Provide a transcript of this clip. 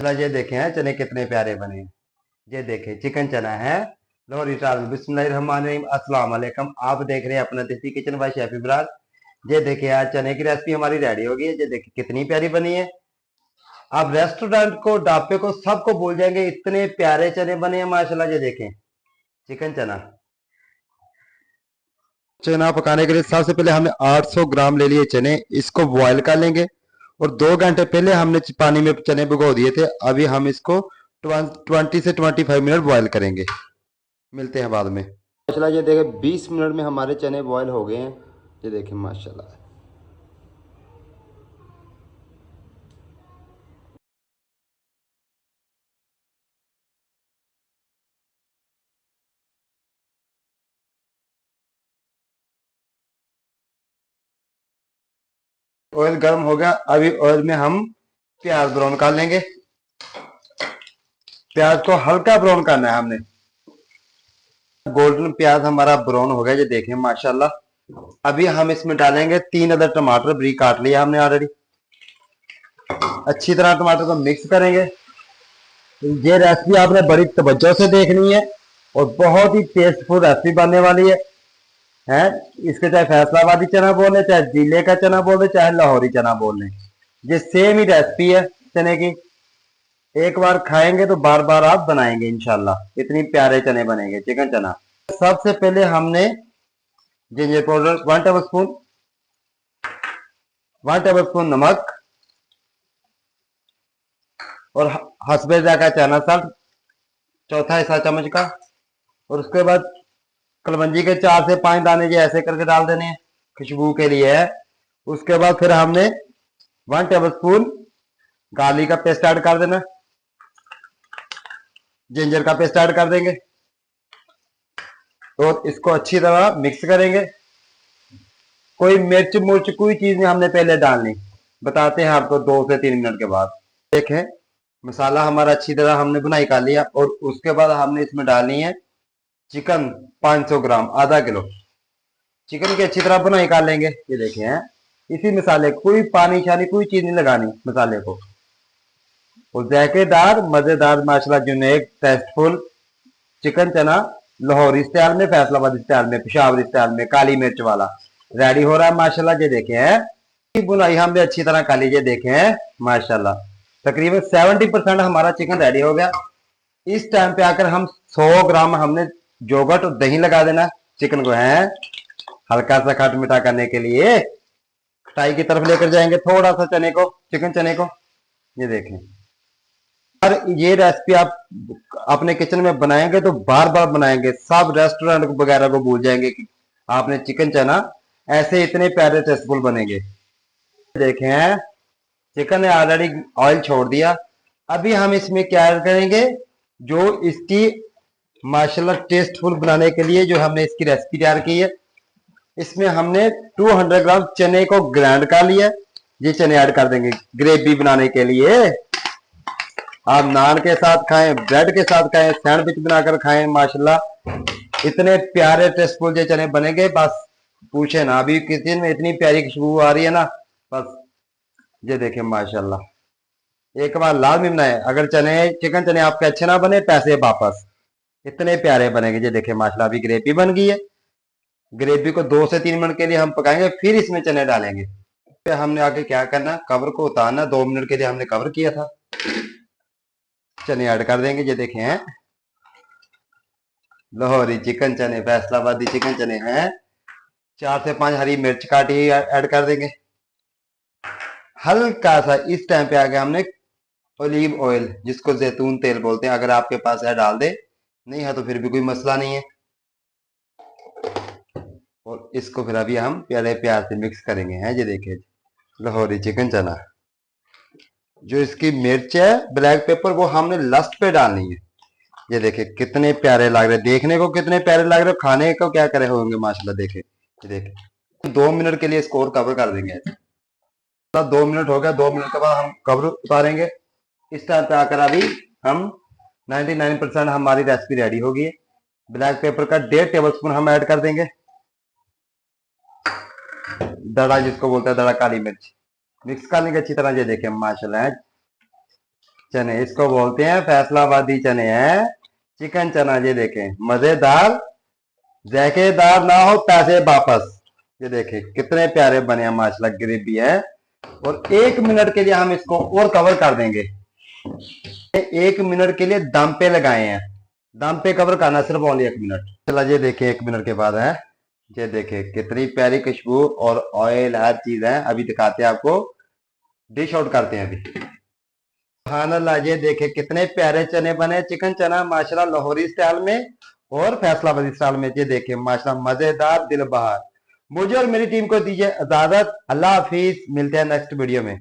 चला ये देखे हैं चने कितने प्यारे बने हैं। ये देखे चिकन चना है। लोहरी स्टाइल में बिस्मिल्लाहिर्रहमानिर्रहीम अस्सलाम वालेकुम। आप देख रहे हैं अपना देसी किचन बाय शेफ इमरान। ये देखिए आज चने की रेसिपी हमारी रेडी हो गई है। ये देखिए कितनी प्यारी बनी है। आप रेस्टोरेंट को ढाबे को सबको भूल जाएंगे, इतने प्यारे चने बने हैं माशाल्लाह। ये देखें चिकन चना। चना पकाने के लिए सबसे पहले हमने 800 ग्राम ले लिए चने, इसको बॉयल कर लेंगे। और 2 घंटे पहले हमने पानी में चने भिगो दिए थे। अभी हम इसको 20 से 25 मिनट बॉयल करेंगे। मिलते हैं बाद में। माशाल्लाह ये देखें 20 मिनट में हमारे चने बॉयल हो गए हैं। ये देखें माशाल्लाह। ऑयल गर्म हो गया। अभी ऑयल में हम प्याज ब्राउन कर लेंगे। प्याज को हल्का ब्राउन करना है हमने। गोल्डन प्याज हमारा ब्राउन हो गया, ये देखें माशाल्लाह। अभी हम इसमें डालेंगे 3 अदर टमाटर, बरीक काट लिया हमने ऑलरेडी। अच्छी तरह टमाटर को मिक्स करेंगे। ये रेसिपी आपने बड़ी तवज्जो से देखनी है और बहुत ही टेस्टफुल रेसिपी बनने वाली है। इसके चाहे फैसलाबादी चना बोल लें, चाहे जिले का चना बोल लें, चाहे लाहौरी चना बोल लें, ये सेम ही रेसिपी है चने की। एक बार खाएंगे तो बार बार आप बनाएंगे इंशाल्लाह। इतनी प्यारे चने बनेंगे चिकन चना। सबसे पहले हमने ginger powder 1 table spoon, 1 table spoon नमक और हसबे जायका चना सल्ट चौथा हिस्सा चम्मच का। और उसके बाद कलवंजी के 4 से 5 दाने जो ऐसे करके डाल देने हैं, खुशबू के लिए है। उसके बाद फिर हमने 1 टेबल स्पून गार्लिक का पेस्ट ऐड कर देना, जिंजर का पेस्ट ऐड कर देंगे और इसको अच्छी तरह मिक्स करेंगे। कोई मिर्च मुर्च कोई चीज नहीं हमने पहले डालनी, बताते हैं आपको 2 से 3 मिनट के बाद। देखें मसाला हमारा अच्छी तरह हमने बुनाई कर लिया। और उसके बाद हमने इसमें डालनी है चिकन 500 ग्राम, आधा किलो चिकन की अच्छी तरह बुनाई कर लेंगे। ये देखें हैं इसी मसाले, कोई पानी शानी कोई चीज नहीं लगानी मसाले को। और जायकेदार मजेदार माशाल्लाह जुनेक टेस्टफुल चिकन चना लाहौरी स्टाइल में, फैसलाबादी स्टाइल में, पेशावरी स्टाइल में, काली मिर्च वाला रेडी हो रहा है माशाल्लाह। ये देखे हैं बुनाई हमने अच्छी तरह कर लीजिए। देखे हैं माशाल्लाह तकरीबन 70% हमारा चिकन रेडी हो गया। इस टाइम पे आकर हम 100 ग्राम हमने योगर्ट और दही लगा देना चिकन को है, हल्का सा खट मीठा करने के लिए खटाई की तरफ लेकर जाएंगे थोड़ा सा चने को, चिकन चने को। ये देखें और ये रेसिपी आप अपने किचन में बनाएंगे तो बार बार बनाएंगे, सब रेस्टोरेंट वगैरह को भूल जाएंगे कि आपने चिकन चना ऐसे इतने प्यारे टेस्टफुल बनेंगे। देखें चिकन ने ऑलरेडी ऑयल छोड़ दिया। अभी हम इसमें क्या ऐड करेंगे, जो इसकी माशाल्लाह टेस्टफुल बनाने के लिए जो हमने इसकी रेसिपी तैयार की है, इसमें हमने 200 ग्राम चने को ग्राइंड कर लिया। ये चने ऐड कर देंगे ग्रेवी बनाने के लिए। आप नान के साथ खाएं, ब्रेड के साथ खाएं, सैंडविच बनाकर खाएं, माशाल्लाह इतने प्यारे टेस्टफुल ये चने बनेंगे बस पूछे ना। अभी किचन में इतनी प्यारी खुशबू आ रही है ना, बस ये देखें माशाल्लाह। एक बार लाजमी बनाए, अगर चने चिकन चने आपके अच्छे ना बने पैसे वापस। इतने प्यारे बनेंगे। ये देखें माशाल्लाह अभी ग्रेवी बन गई है। ग्रेवी को 2 से 3 मिनट के लिए हम पकाएंगे, फिर इसमें चने डालेंगे। फिर हमने आगे क्या करना, कवर को उतारना। 2 मिनट के लिए हमने कवर किया था। चने ऐड कर देंगे। ये देखें हैं लाहौरी चिकन चने, फैसलाबादी चिकन चने हैं। 4 से 5 हरी मिर्च काटी ऐड कर देंगे। हल्का सा इस टाइम पे आगे हमने ऑलिव ऑयल, जिसको जैतून तेल बोलते हैं, अगर आपके पास है डाल दे, नहीं है तो फिर भी कोई मसला नहीं है। और इसको फिर अभी हम प्यारे प्यार से मिक्स करेंगे हैं। ये देखिए लाहौरी चिकन चना, जो इसकी मिर्च है ब्लैक पेपर वो हमने लास्ट पे डालनी है। ये देखिए कितने प्यारे लग रहे, देखने को कितने प्यारे लग रहे, खाने को क्या करे होंगे माशाल्लाह। देखे ये देखे 2 मिनट के लिए इसको और कवर कर देंगे। 2 मिनट हो गया। 2 मिनट के बाद हम कवर उतारेंगे। इस टाइम पे आकर अभी हम 99% हमारी रेसिपी रेडी हो गई है। ब्लैक पेपर का 1.5 टेबल स्पून हम ऐड कर देंगे। दड़ा जिसको बोलते हैं दड़ा काली मिर्च, मिक्स कर लेंगे अच्छी तरह। ये देखें माशाल्लाह चने, इसको बोलते हैं फैसलाबादी चने हैं। चिकन चना, ये देखें मजेदार, जायकेदार ना हो पैसे वापस। ये देखें कितने प्यारे बने हैं माशाल्लाह, ग्रेवी है। और 1 मिनट के लिए हम इसको और कवर कर देंगे। 1 मिनट के लिए दम पे लगाए हैं, दम पे कवर करना सिर्फ ओनली 1 मिनट। चला ये देखे 1 मिनट के बाद है, ये देखे कितनी प्यारी खुशबू और ऑयल हर चीज है। अभी दिखाते हैं आपको, डिश आउट करते हैं अभी। सुभान अल्लाह, ये देखे कितने प्यारे चने बने, चिकन चना माशाल्लाह, लाहौरी स्टाइल में और फैसलाबादी स्टाइल में। ये देखे माशाल्लाह मजेदार, दिल बहार। मुझे और मेरी टीम को दीजिए इजाजत। अल्लाह हाफिज, मिलते हैं नेक्स्ट वीडियो में।